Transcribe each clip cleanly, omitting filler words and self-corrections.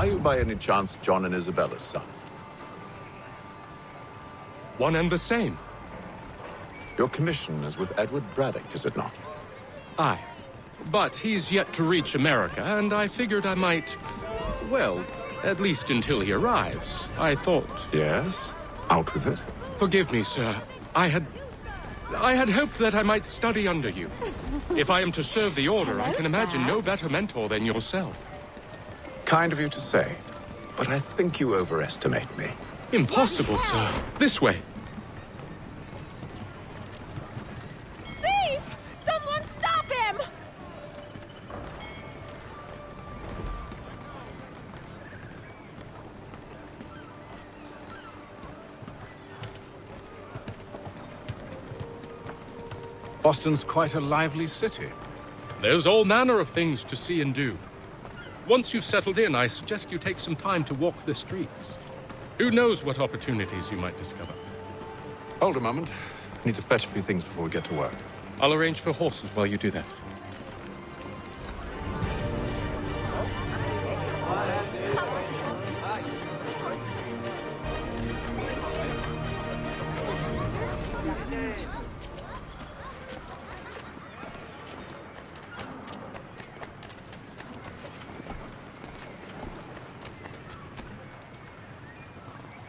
Are you by any chance John and Isabella's son? One and the same. Your commission is with Edward Braddock, is it not? Aye. But he's yet to reach America, and I figured I might... Well, at least until he arrives, I thought. Yes? Out with it. Forgive me, sir. I had hoped that I might study under you. If I am to serve the Order, I can imagine no better mentor than yourself. Kind of you to say, but I think you overestimate me. Impossible, sir. This way. Thief! Someone stop him! Boston's quite a lively city. There's all manner of things to see and do. Once you've settled in, I suggest you take some time to walk the streets. Who knows what opportunities you might discover. Hold a moment. I need to fetch a few things before we get to work. I'll arrange for horses while you do that.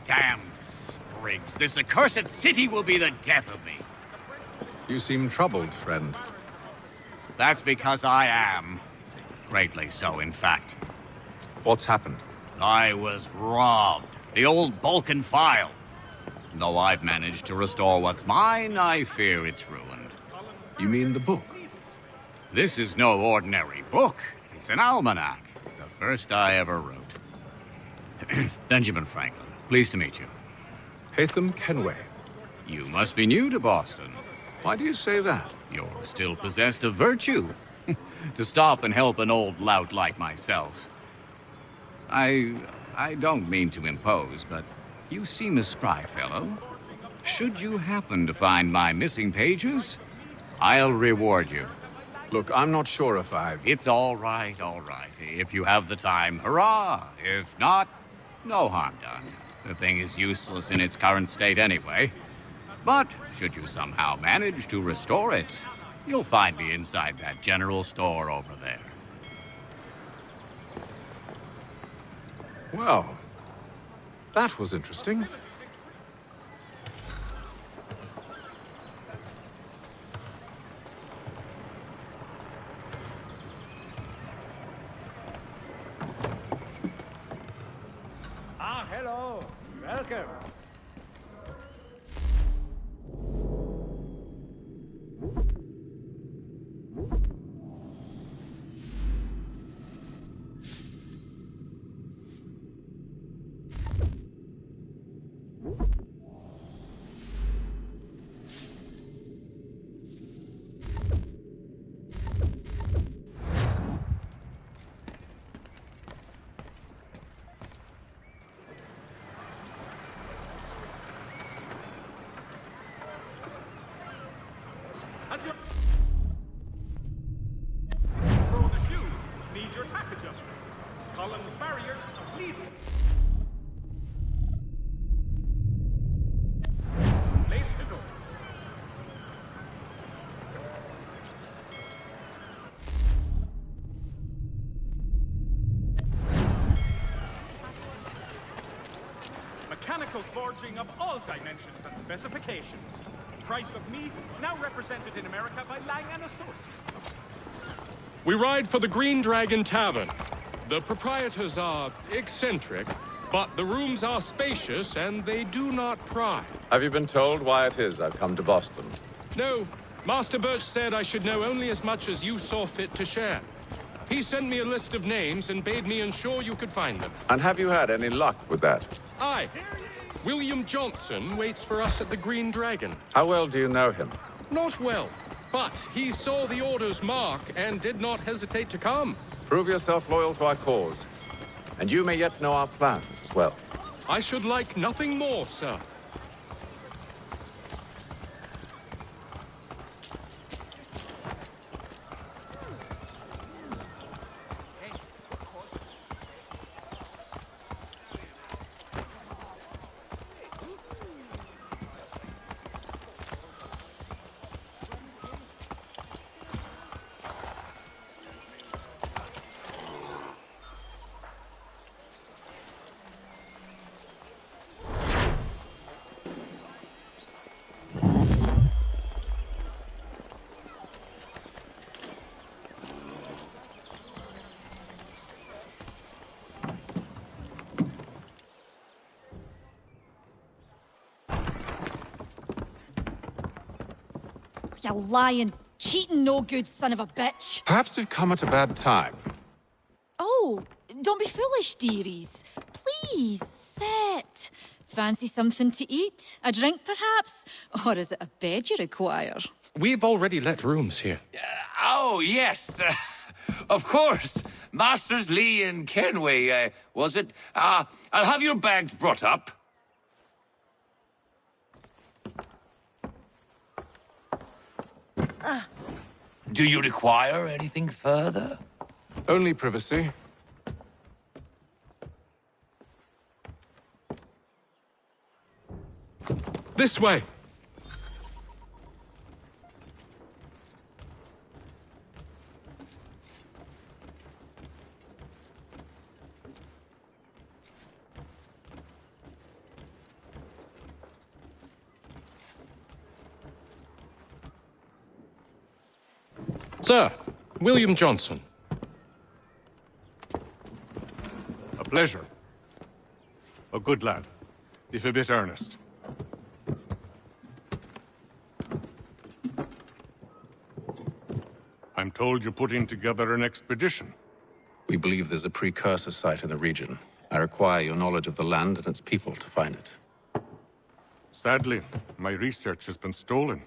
Damned sprigs. This accursed city will be the death of me. You seem troubled, friend. That's because I am. Greatly so, in fact. What's happened? I was robbed. The old Balkan file. Though I've managed to restore what's mine, I fear it's ruined. You mean the book? This is no ordinary book. It's an almanac. The first I ever wrote. Benjamin Franklin, pleased to meet you. Haytham Kenway. You must be new to Boston. Why do you say that? You're still possessed of virtue. To stop and help an old lout like myself. I don't mean to impose, but you seem a spry fellow. Should you happen to find my missing pages, I'll reward you. Look, I'm not sure if It's all right, all right. If you have the time, hurrah! If not, no harm done. The thing is useless in its current state anyway. But should you somehow manage to restore it, you'll find me inside that general store over there. Well, that was interesting. Ah, hello. Welcome. As your throw the shoe, need your tack adjuster. Collins barriers of needle. Lace to go. Mechanical forging of all dimensions and specifications. Price of meat, now represented in America by Lang & Associates. We ride for the Green Dragon Tavern. The proprietors are eccentric, but the rooms are spacious and they do not pry. Have you been told why it is I've come to Boston? No, Master Birch said I should know only as much as you saw fit to share. He sent me a list of names and bade me ensure you could find them. And have you had any luck with that? Aye. William Johnson waits for us at the Green Dragon. How well do you know him? Not well, but he saw the Order's mark and did not hesitate to come. Prove yourself loyal to our cause, and you may yet know our plans as well. I should like nothing more, sir. You lying, cheating, no good son of a bitch. Perhaps we've come at a bad time. Oh, don't be foolish, dearies. Please, sit. Fancy something to eat? A drink, perhaps? Or is it a bed you require? We've already let rooms here. Oh, yes. Of course. Masters Lee and Kenway, was it? I'll have your bags brought up. Do you require anything further? Only privacy. This way! Sir, William Johnson. A pleasure. A good lad, if a bit earnest. I'm told you're putting together an expedition. We believe there's a precursor site in the region. I require your knowledge of the land and its people to find it. Sadly, my research has been stolen.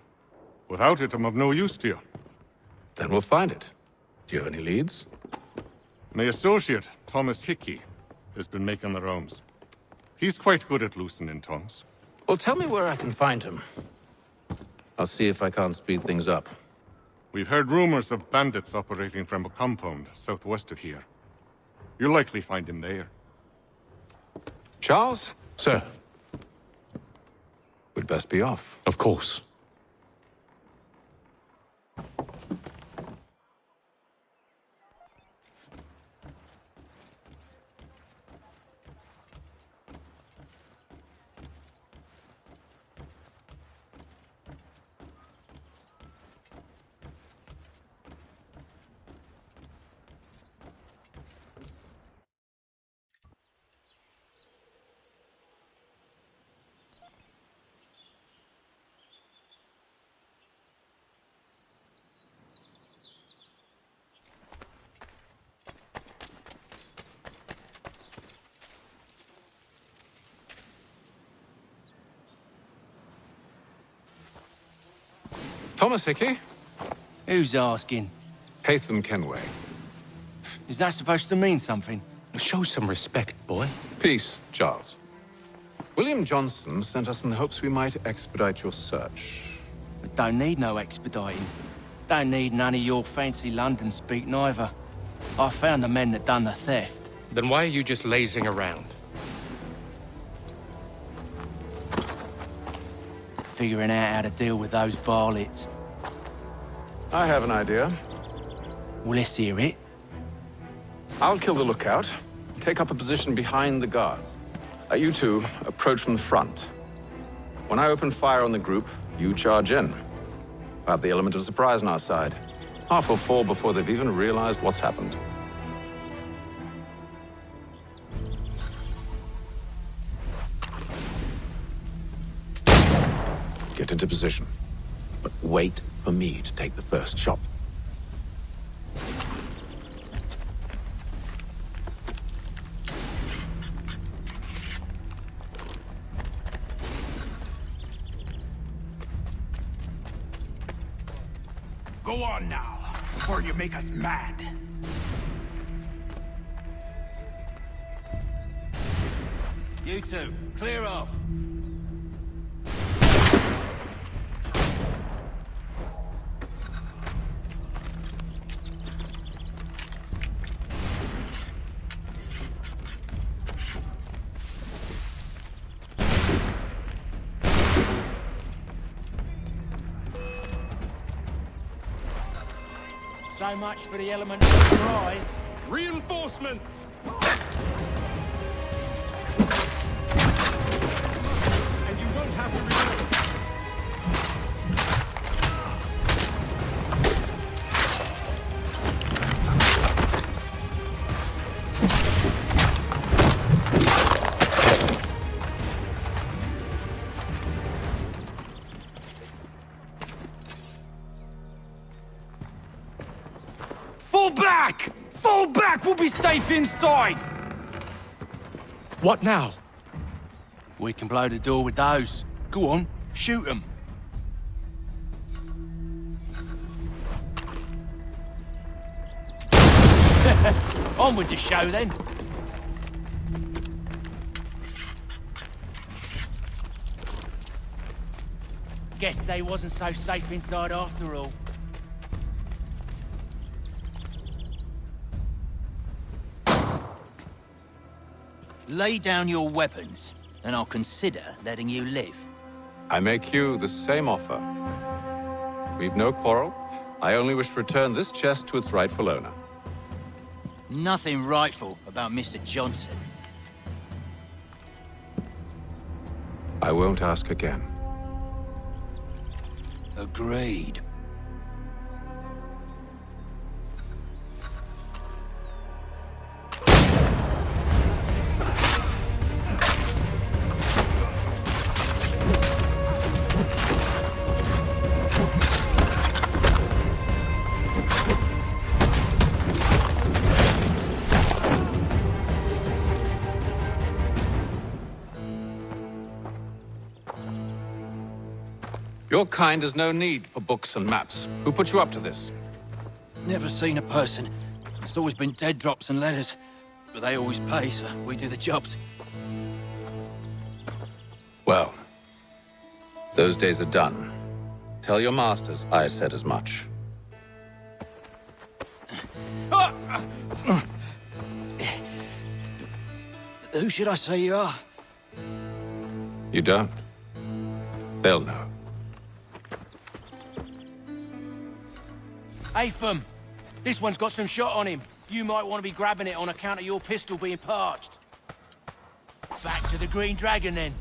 Without it, I'm of no use to you. Then we'll find it. Do you have any leads? My associate, Thomas Hickey, has been making the rounds. He's quite good at loosening tongues. Well, tell me where I can find him. I'll see if I can't speed things up. We've heard rumors of bandits operating from a compound southwest of here. You'll likely find him there. Charles? Sir, We'd best be off. of course. Thomas Hickey? Who's asking? Haytham Kenway. Is that supposed to mean something? Show some respect, boy. Peace, Charles. William Johnson sent us in the hopes we might expedite your search. I don't need no expediting. Don't need none of your fancy London speak neither. I found the men that done the theft. Then why are you just lazing around? Figuring out how to deal with those varlets. I have an idea. Well, let's hear it. I'll kill the lookout, take up a position behind the guards. You two approach from the front. When I open fire on the group, you charge in. I have the element of surprise on our side. Half will fall before they've even realized what's happened. Get into position, but wait for me to take the first shot. Go on now, before you make us mad. You two, clear off. So much for the element of surprise. Reinforcement! And you won't have to reload. We'll be safe inside! What now? We can blow the door with those. Go on, shoot them. On with the show, then. Guess they wasn't so safe inside after all. Lay down your weapons, and I'll consider letting you live. I make you the same offer. We've no quarrel. I only wish to return this chest to its rightful owner. Nothing rightful about Mr. Johnson. I won't ask again. Agreed. Your kind has no need for books and maps. Who put you up to this? Never seen a person. It's always been dead drops and letters. But they always pay, so we do the jobs. Well, those days are done. Tell your masters I said as much. Who should I say you are? You don't? They'll know. Atham, this one's got some shot on him. You might want to be grabbing it on account of your pistol being parched. Back to the Green Dragon, then.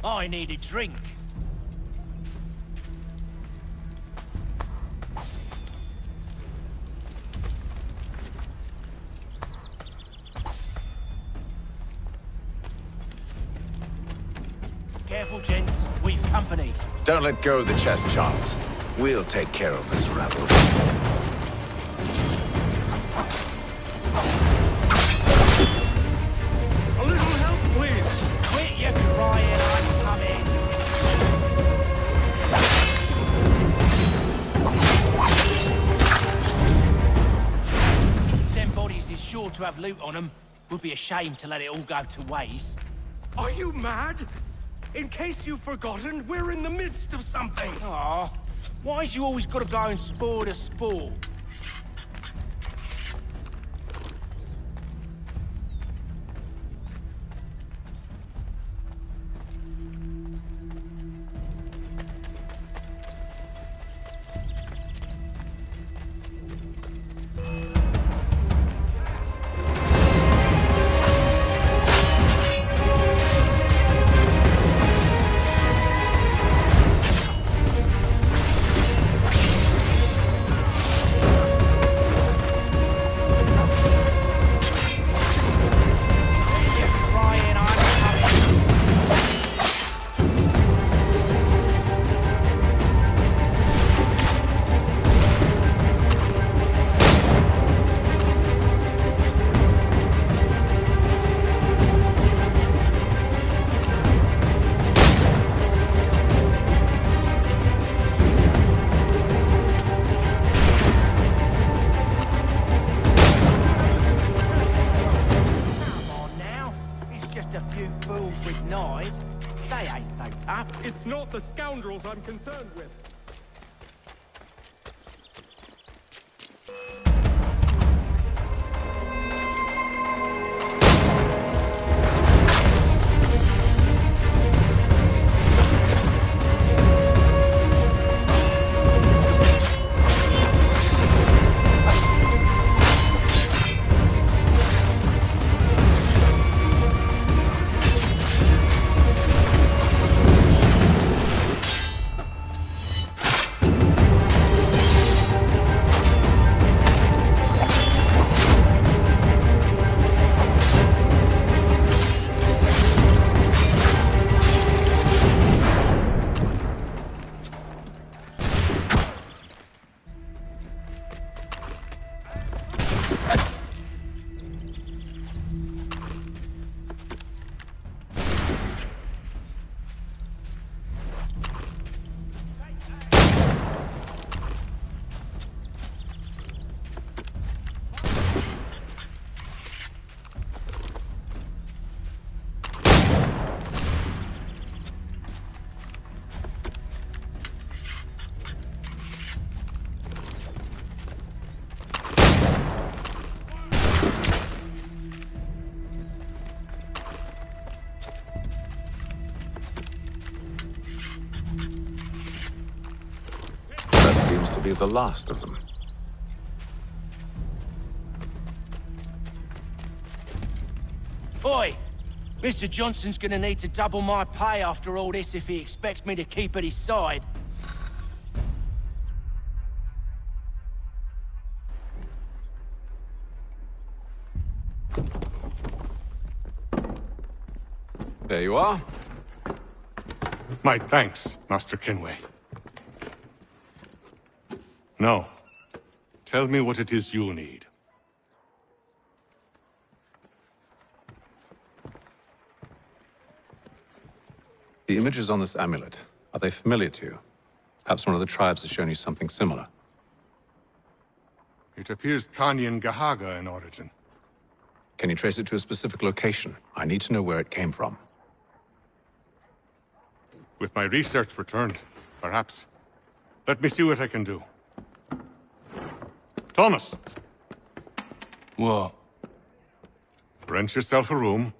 I need a drink. Careful, gents. We've company. Don't let go of the chest, Charles. We'll take care of this rabble. A little help, please. Quit your crying, I'm coming. Them bodies is sure to have loot on them. Would be a shame to let it all go to waste. Are you mad? In case you've forgotten, we're in the midst of something. Aw, why's you always gotta go and spore the spore? It's not the scoundrels I'm concerned with. be the last of them. Oi! Mr. Johnson's gonna need to double my pay after all this if he expects me to keep at his side. There you are. My thanks, Master Kenway. Now, tell me what it is you need. The images on this amulet, are they familiar to you? Perhaps one of the tribes has shown you something similar. It appears Kanyan Gahaga in origin. Can you trace it to a specific location? I need to know where it came from. With my research returned, perhaps. Let me see what I can do. Thomas! What? Rent yourself a room.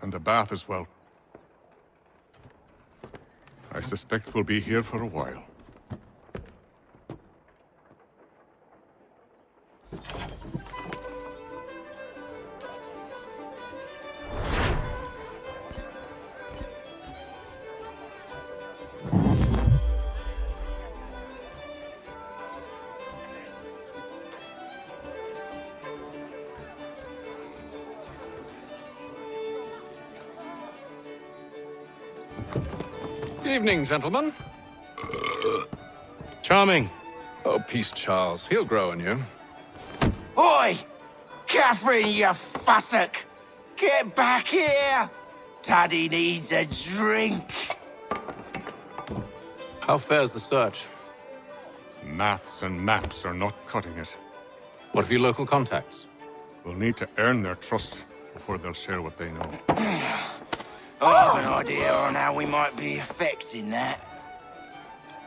And a bath as well. I suspect we'll be here for a while. Good evening, gentlemen. Charming. Oh, peace, Charles. He'll grow on you. Oi! Catherine, you fussock! Get back here! Daddy needs a drink! How fares the search? Maths and maps are not cutting it. What of your local contacts? We'll need to earn their trust before they'll share what they know. I have an idea on how we might be affecting that.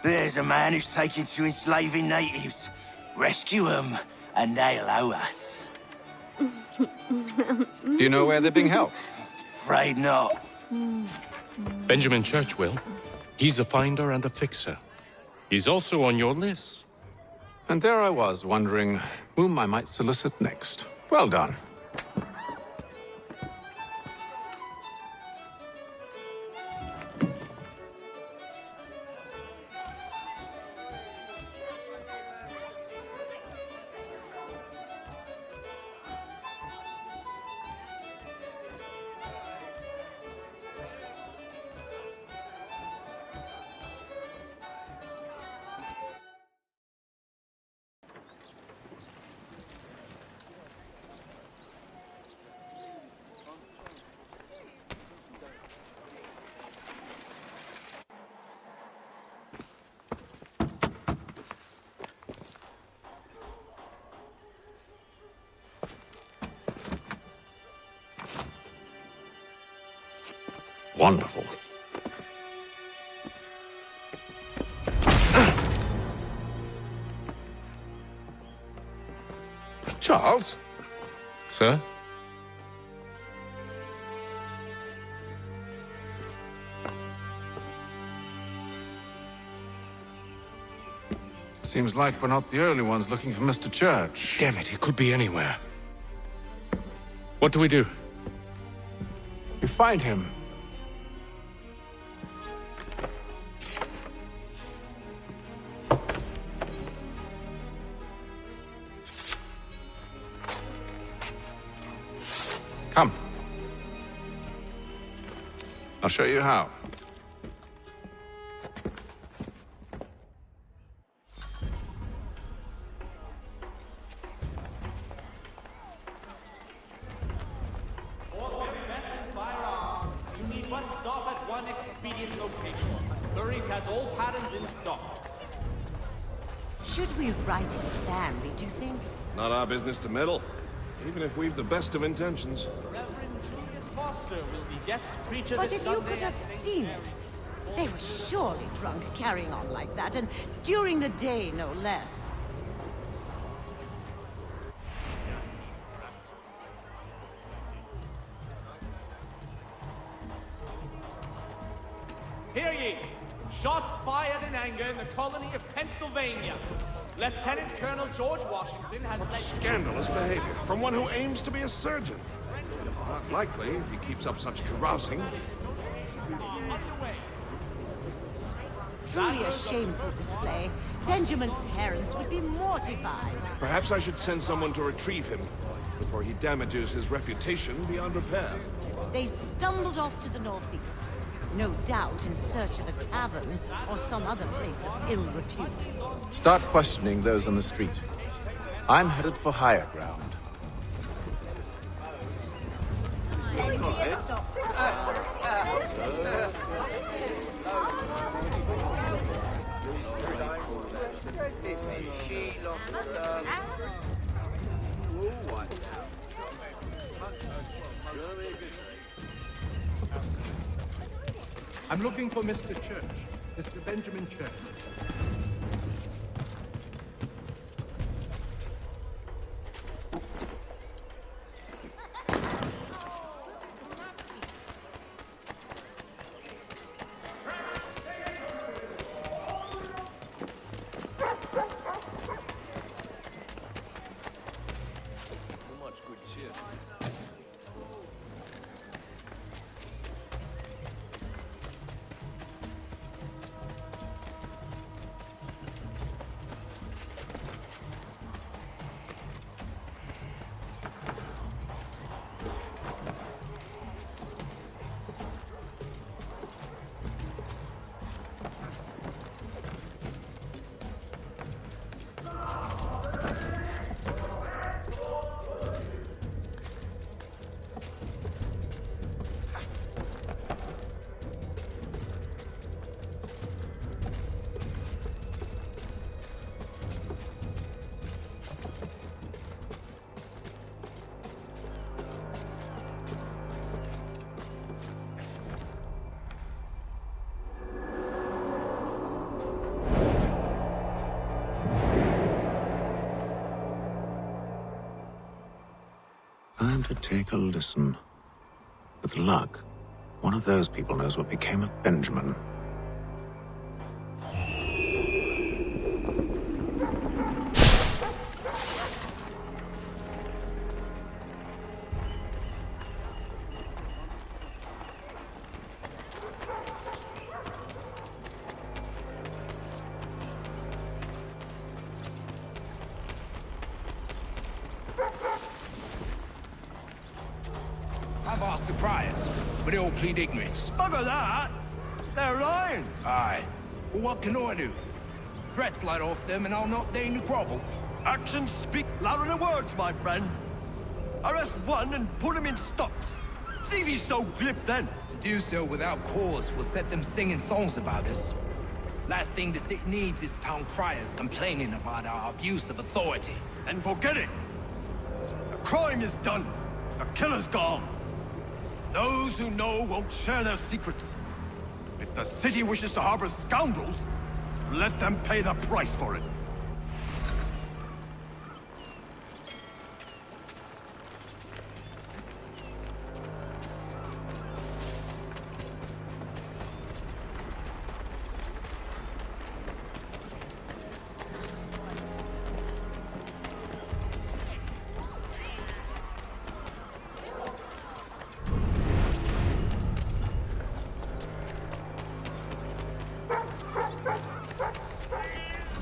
There's a man who's taken to enslaving natives. Rescue them, and they'll owe us. Do you know where they're being held? Afraid not. Benjamin Church will. He's a finder and a fixer. He's also on your list. And there I was, wondering whom I might solicit next. Well done. Wonderful. Charles? Sir? Seems like we're not the only ones looking for Mr. Church. Damn it, he could be anywhere. What do we do? You find him. Come. I'll show you how. You need but stop at one expedient location. Curry's has all patterns in stock. Should we write his family, do you think? Not our business to meddle, even if we've the best of intentions. Reverend Julius Foster will be guest preacher But this if you Sunday could have at St. seen Mary's. it. They were surely drunk carrying on like that, and during the day, no less. Hear ye! Shots fired in anger in the colony of Pennsylvania. Lieutenant Colonel George Washington has led... Scandalous behavior from one who aims to be a surgeon. Not likely if he keeps up such carousing. Truly a shameful display. Benjamin's parents would be mortified. Perhaps I should send someone to retrieve him before he damages his reputation beyond repair. They stumbled off to the northeast. No doubt in search of a tavern or some other place of ill repute. Start questioning those on the street. I'm headed for higher ground. I'm looking for Mr. Church. Mr. Benjamin Church. Time to take a listen. With luck, one of those people knows what became of Benjamin. I've asked the criers, but they all plead ignorance. Bugger that! They're lying! Aye. Well, what can I do? Threats light off them and I'll not deign to grovel. Actions speak louder than words, my friend. Arrest one and put him in stocks. See if he's so glib then. To do so without cause will set them singing songs about us. Last thing the city needs is town criers complaining about our abuse of authority. And forget it. The crime is done. The killer's gone. Those who know won't share their secrets. If the city wishes to harbor scoundrels, let them pay the price for it.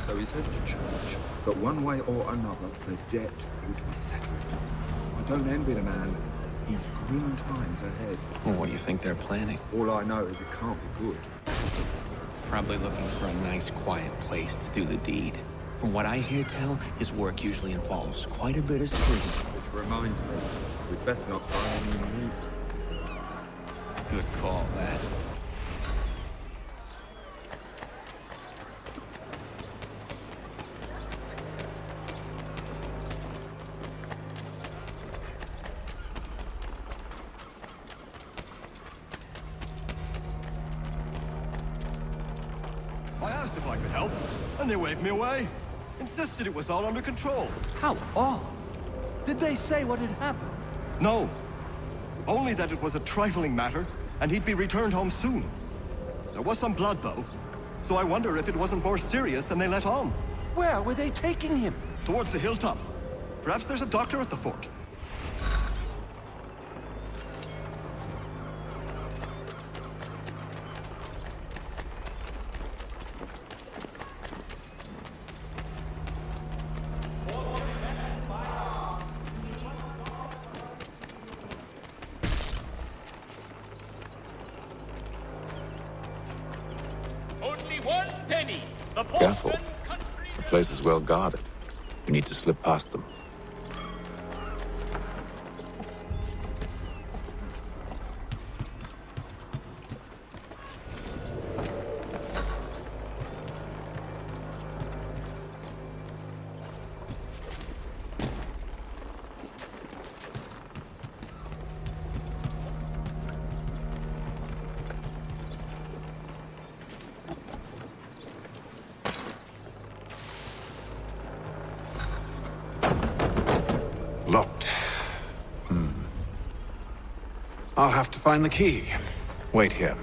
So he says to Church that one way or another the debt would be settled. I don't envy the man. He's grim times ahead. Well, what do you think they're planning? All I know is it can't be good. Probably looking for a nice, quiet place to do the deed. From what I hear tell, his work usually involves quite a bit of screaming. Which reminds me, we'd best not find him in the meat. Good call, that. I asked if I could help, and they waved me away. Insisted it was all under control. How odd. Did they say what had happened? No. Only that it was a trifling matter, and he'd be returned home soon. There was some blood, though. So I wonder if it wasn't more serious than they let on. Where were they taking him? Towards the hilltop. Perhaps there's a doctor at the fort. Only one penny. The Careful. The place is well guarded. We need to slip past them. Locked. I'll have to find the key. Wait here.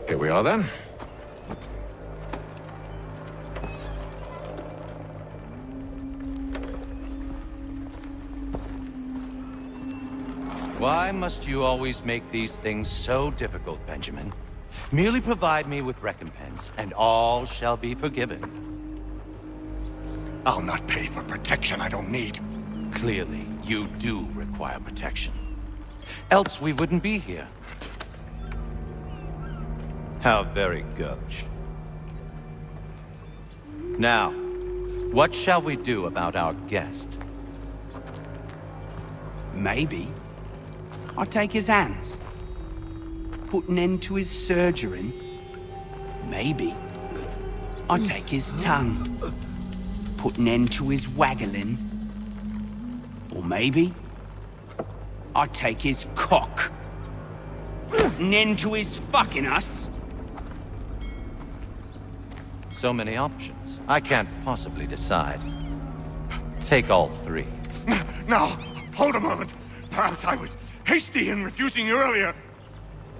Here we are then. Why must you always make these things so difficult, Benjamin? Merely provide me with recompense, and all shall be forgiven. I'll not pay for protection I don't need. Clearly, you do require protection. Else we wouldn't be here. How very gauche. Now, what shall we do about our guest? Maybe I'll take his hands. Put an end to his surgering. Maybe I'll take his tongue. Put an end to his waggling. Or maybe I'll take his cock. An end to his fucking us. So many options. I can't possibly decide. Take all three. Now, hold a moment. Perhaps I was hasty in refusing you earlier.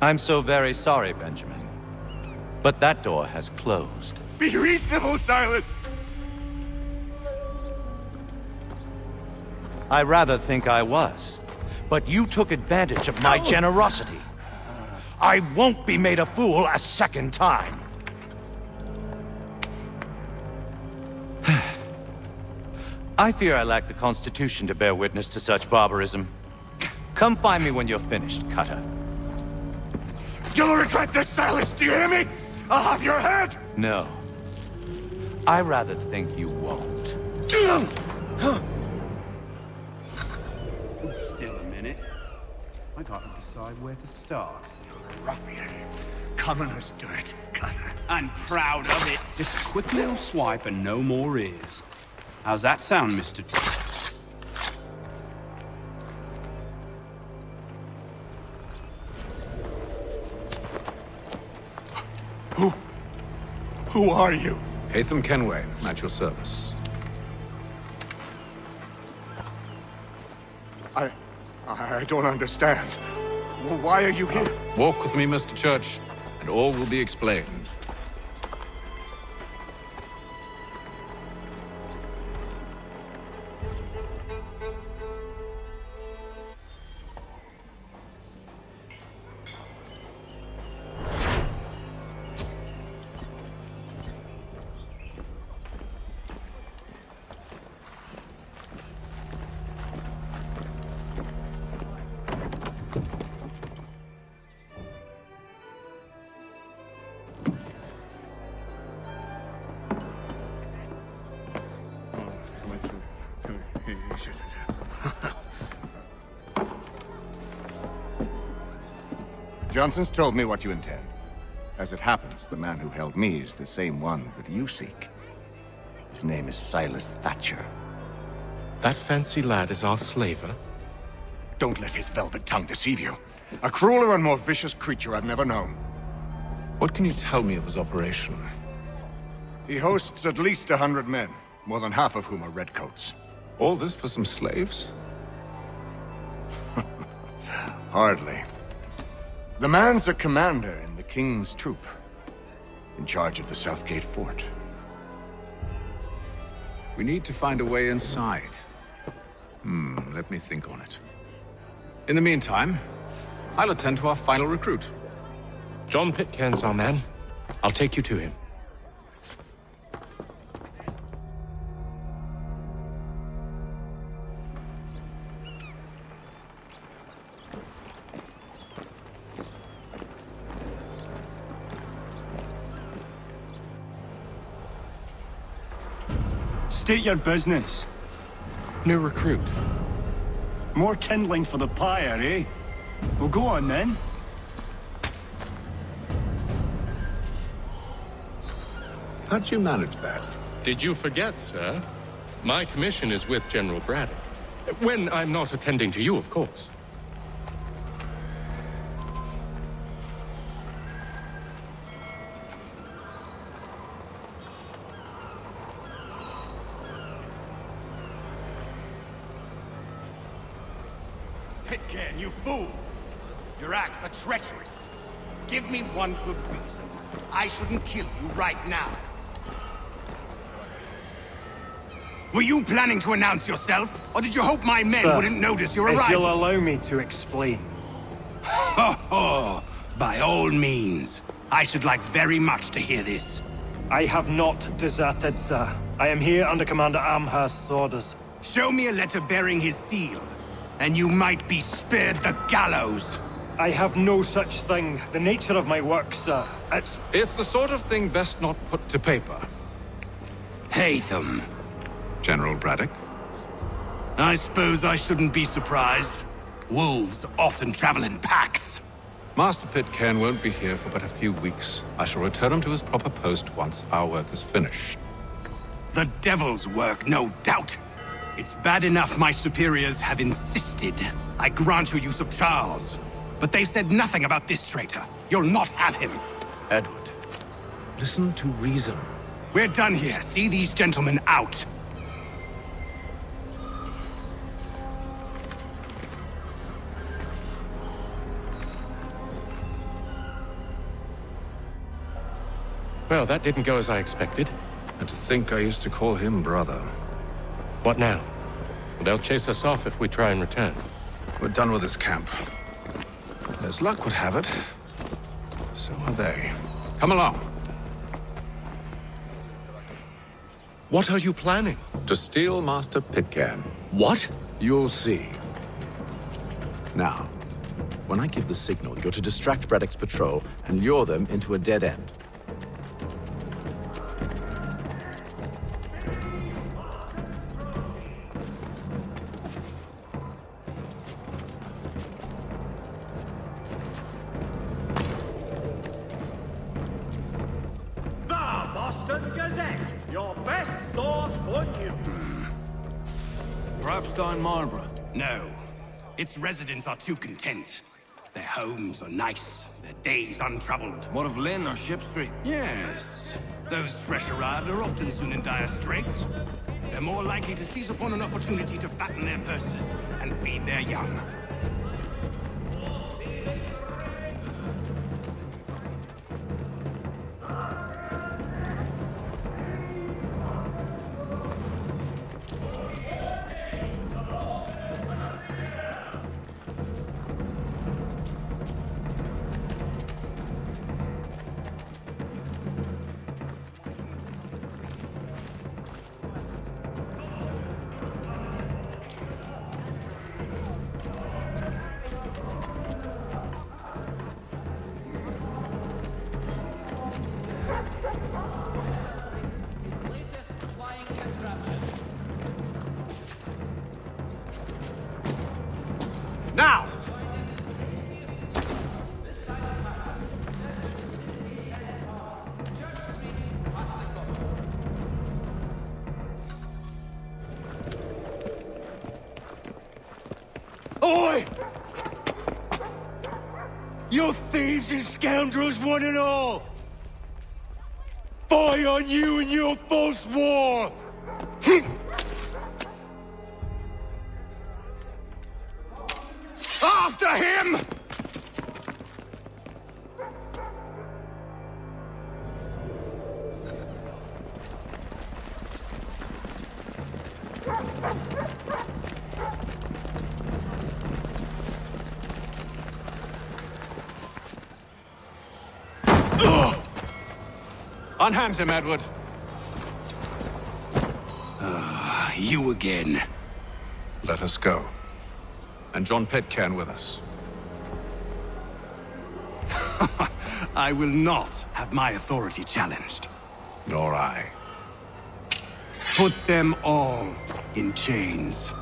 I'm so very sorry, Benjamin. But that door has closed. Be reasonable, Silas! I rather think I was. But you took advantage of my generosity. I won't be made a fool a second time. I fear I lack the constitution to bear witness to such barbarism. Come find me when you're finished, Cutter. You'll regret this, Silas, do you hear me? I'll have your head! No. I rather think you won't. Still a minute. I gotta decide where to start. Ruffian. Commoners do it, Cutter. I'm proud of it. Just a quick little swipe and no more is. How's that sound, Mr. Who are you? Hatham Kenway, at your service. I don't understand. Why are you here? Walk with me, Mr. Church, and all will be explained. Johnson's told me what you intend. As it happens, the man who held me is the same one that you seek. His name is Silas Thatcher. That fancy lad is our slaver? Don't let his velvet tongue deceive you. A crueler and more vicious creature I've never known. What can you tell me of his operation? He hosts at least 100 men, more than half of whom are redcoats. All this for some slaves? Hardly. The man's a commander in the King's troop, in charge of the Southgate Fort. We need to find a way inside. Let me think on it. In the meantime, I'll attend to our final recruit. John Pitcairn's our man. I'll take you to him. State your business. New recruit. More kindling for the pyre, eh? Well, go on then. How'd you manage that? Did you forget, sir? My commission is with General Braddock. When I'm not attending to you, of course. Pitcairn, you fool! Your acts are treacherous. Give me one good reason I shouldn't kill you right now. Were you planning to announce yourself, or did you hope my men wouldn't notice your arrival? If you'll allow me to explain. Ho ho! By all means. I should like very much to hear this. I have not deserted, sir. I am here under Commander Amherst's orders. Show me a letter bearing his seal, and you might be spared the gallows. I have no such thing. The nature of my work, sir, It's the sort of thing best not put to paper. Hatham. General Braddock? I suppose I shouldn't be surprised. Wolves often travel in packs. Master Pitcairn won't be here for but a few weeks. I shall return him to his proper post once our work is finished. The devil's work, no doubt. It's bad enough my superiors have insisted I grant you use of Charles. But they said nothing about this traitor. You'll not have him. Edward, listen to reason. We're done here. See these gentlemen out. Well, that didn't go as I expected. And to think I used to call him brother. What now? Well, they'll chase us off if we try and return. We're done with this camp. As luck would have it, so are they. Come along. What are you planning? To steal Master Pitcairn. What? You'll see. Now, when I give the signal, you're to distract Braddock's patrol and lure them into a dead end. Perhaps down Marlborough? No. Its residents are too content. Their homes are nice, their days untroubled. What of Lynn or Ship Street? Yes. Those fresh arrived are often soon in dire straits. They're more likely to seize upon an opportunity to fatten their purses and feed their young. Now! Oi! You thieves and scoundrels, one and all! Fie on you and your false war! After him! Unhand him, Edward. You again. Let us go. And John Pitcairn with us. I will not have my authority challenged. Nor I. Put them all in chains.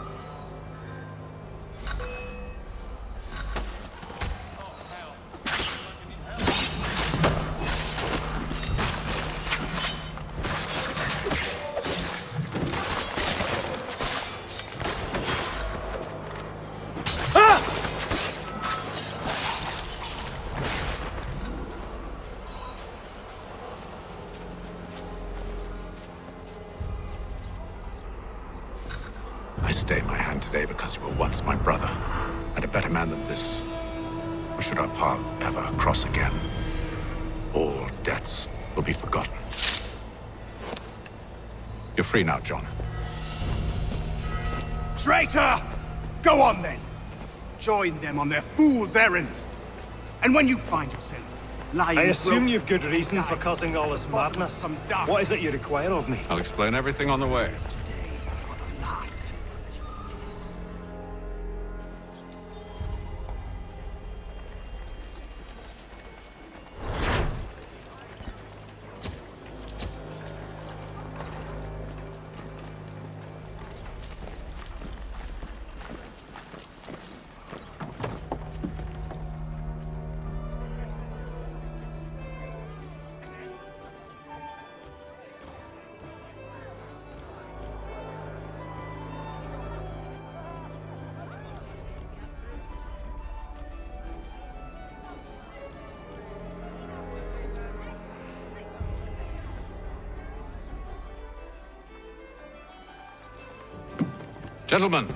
I stay my hand today because you were once my brother, and a better man than this. Or should our paths ever cross again, all debts will be forgotten. You're free now, John. Traitor! Go on then! Join them on their fool's errand! And when you find yourself lying... I assume you've good reason for causing all this madness. What is it you require of me? I'll explain everything on the way. Gentlemen,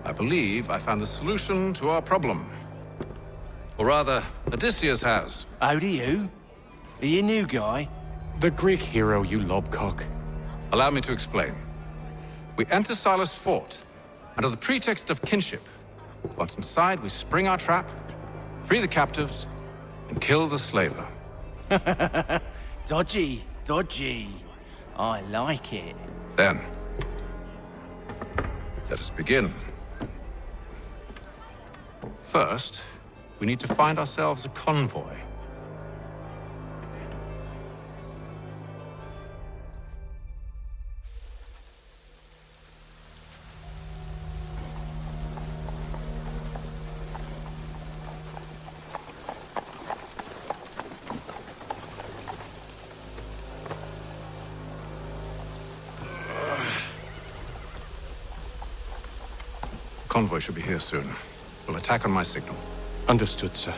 I believe I found the solution to our problem. Or rather, Odysseus has. How do you? Are you a new guy? The Greek hero, you lobcock. Allow me to explain. We enter Silas' fort, under the pretext of kinship. Once inside, we spring our trap, free the captives, and kill the slaver. Dodgy, dodgy. I like it. Then, let us begin. First, we need to find ourselves a convoy. Convoy should be here soon. We'll attack on my signal. Understood, sir.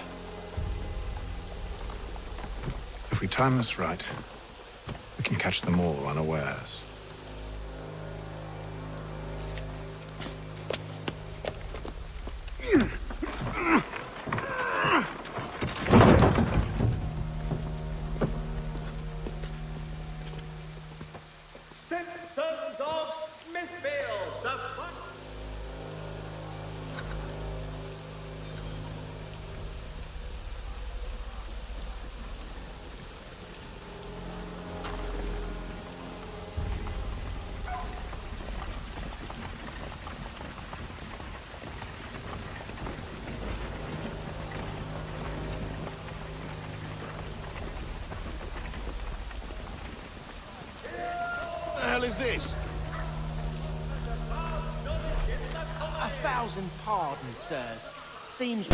If we time this right, we can catch them all unawares. Citizens of Smithfield, the hell is this? 1,000 pardons, sirs. Seems...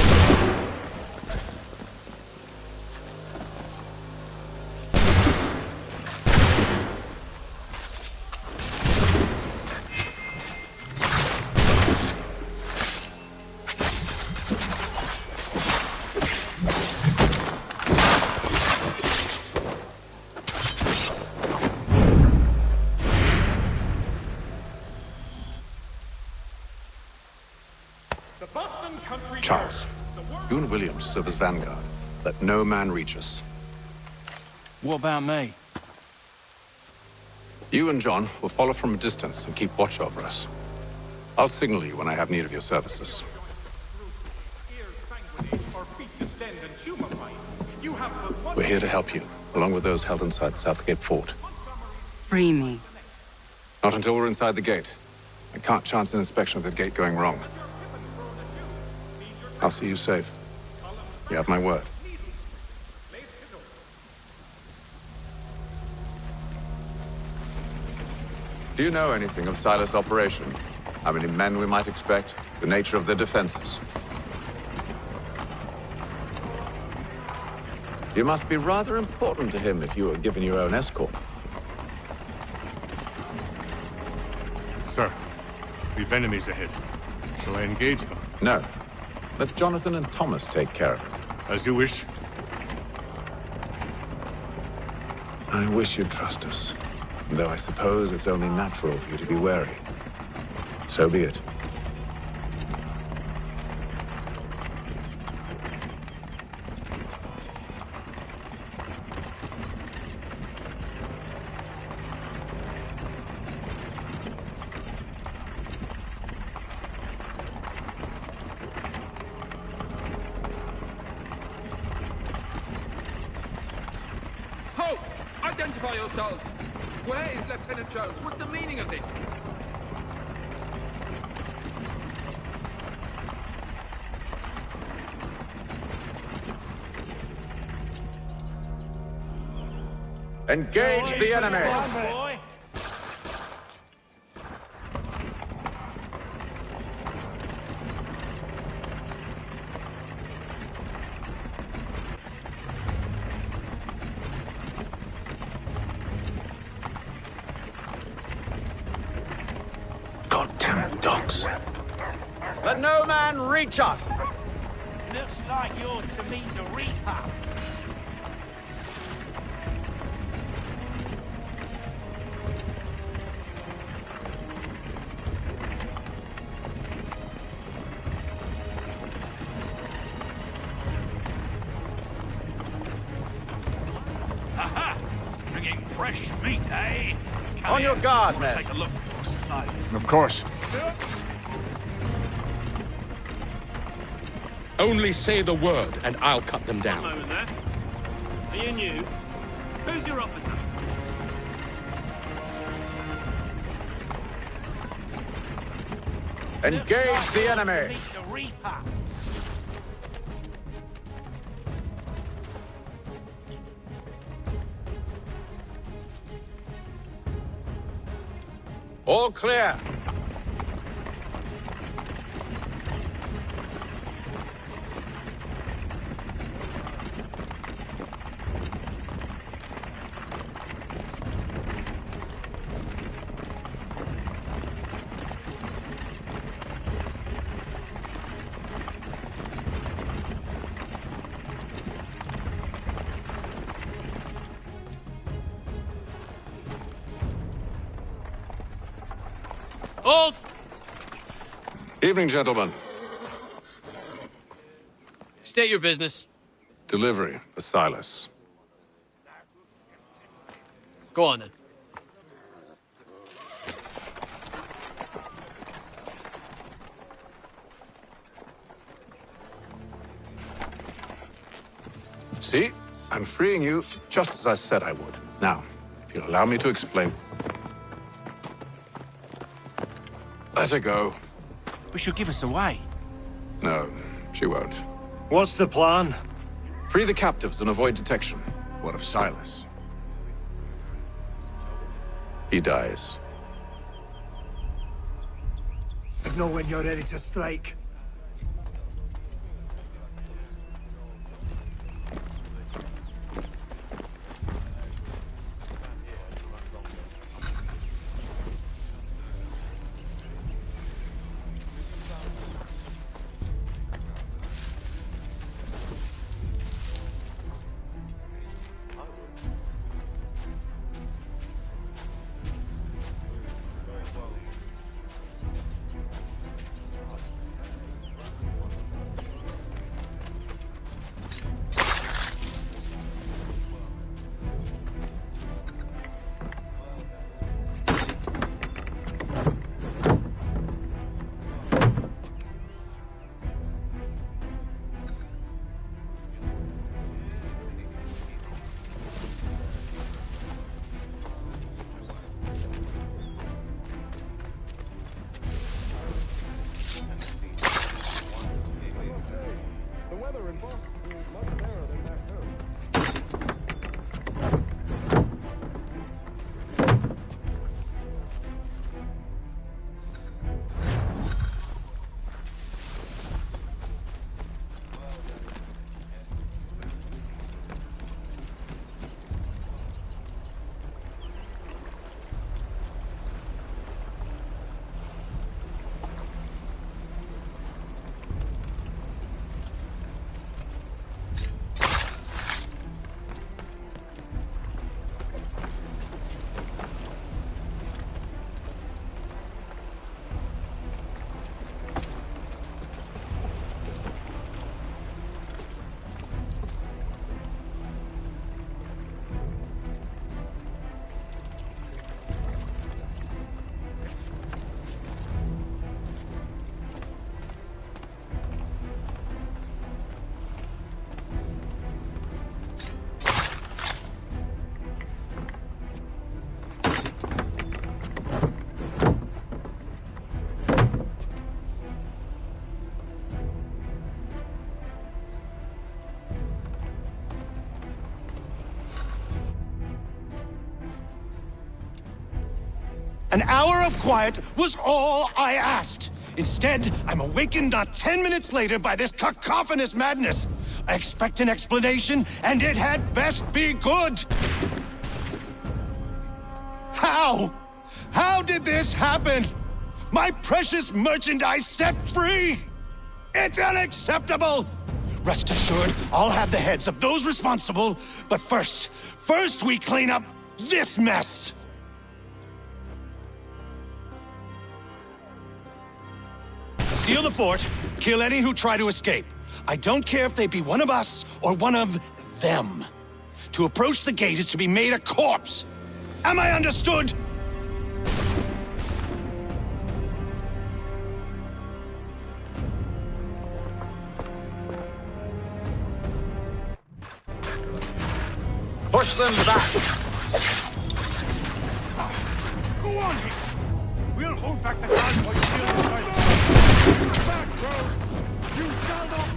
The Boston Country Charles, you and William serve as vanguard. Let no man reach us. What about me? You and John will follow from a distance and keep watch over us. I'll signal you when I have need of your services. We're here to help you, along with those held inside Southgate Fort. Free me. Not until we're inside the gate. I can't chance an inspection of the gate going wrong. I'll see you safe. You have my word. Do you know anything of Silas' operation? How many men we might expect? The nature of their defenses? You must be rather important to him if you were given your own escort. Sir, we've enemies ahead. Shall I engage them? No. Let Jonathan and Thomas take care of it. As you wish. I wish you'd trust us. Though I suppose it's only natural for you to be wary. So be it. Halt! Identify yourselves! Where is Lieutenant Jones? What's the meaning of this? Engage the enemy! Goddamn dogs. Let no man reach us! Looks like you're to meet the Reaper. Aha! Bringing fresh meat, eh? Come On your here. guard, Wanna men. Take a look at your size. Of course. Only say the word, and I'll cut them down. Moment there. Me and you. Who's your officer? Engage the enemy! Meet the Reaper. All clear. Hold! Evening, gentlemen. State your business. Delivery for Silas. Go on, then. See? I'm freeing you just as I said I would. Now, if you'll allow me to explain. Let her go. But she'll give us away. No, she won't. What's the plan? Free the captives and avoid detection. What of Silas? He dies. Know when you're ready to strike. An hour of quiet was all I asked. Instead, I'm awakened not 10 minutes later by this cacophonous madness. I expect an explanation, and it had best be good. How? How did this happen? My precious merchandise set free? It's unacceptable! Rest assured, I'll have the heads of those responsible, but first we clean up this mess! Seal the fort, kill any who try to escape. I don't care if they be one of us or one of them. To approach the gate is to be made a corpse. Am I understood? Push them back! Go on, Hick. We'll hold back the guards while you seal the fire. Back, bro! You shall not...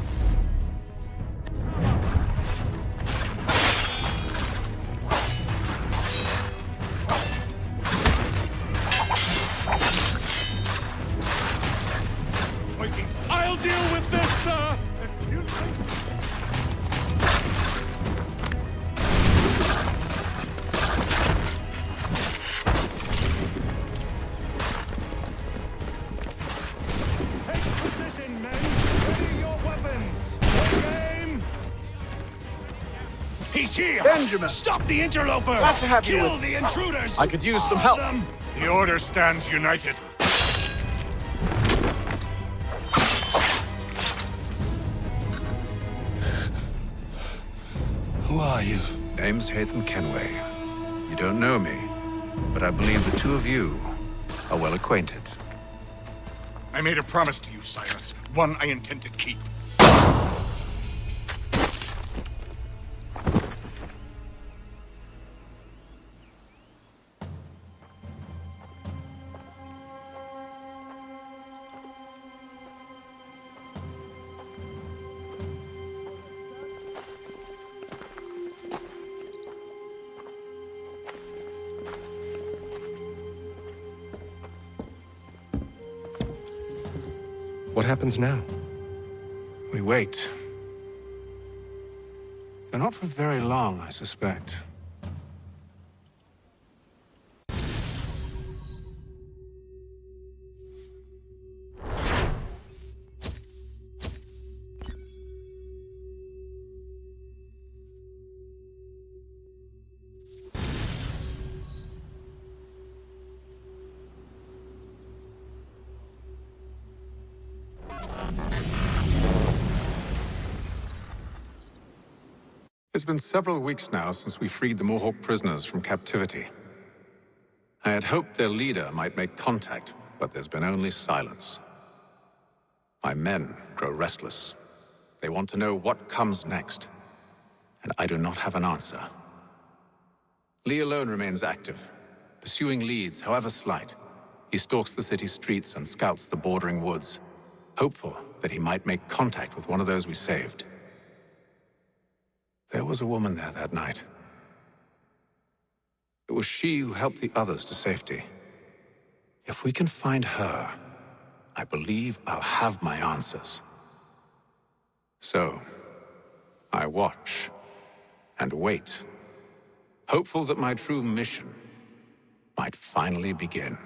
I'll deal with this, sir! He's here! Benjamin! Stop the interloper! Glad to have you Kill with the us. intruders! I could use some help. The Order stands united. Who are you? Name's Hatham Kenway. You don't know me, but I believe the two of you are well acquainted. I made a promise to you, Silas. One I intend to keep. What happens now? We wait. But not for very long, I suspect. It's been several weeks now since we freed the Mohawk prisoners from captivity. I had hoped their leader might make contact, but there's been only silence. My men grow restless. They want to know what comes next, and I do not have an answer. Lee alone remains active, pursuing leads, however slight. He stalks the city streets and scouts the bordering woods, hopeful that he might make contact with one of those we saved. There was a woman there that night. It was she who helped the others to safety. If we can find her, I believe I'll have my answers. So, I watch and wait, hopeful that my true mission might finally begin.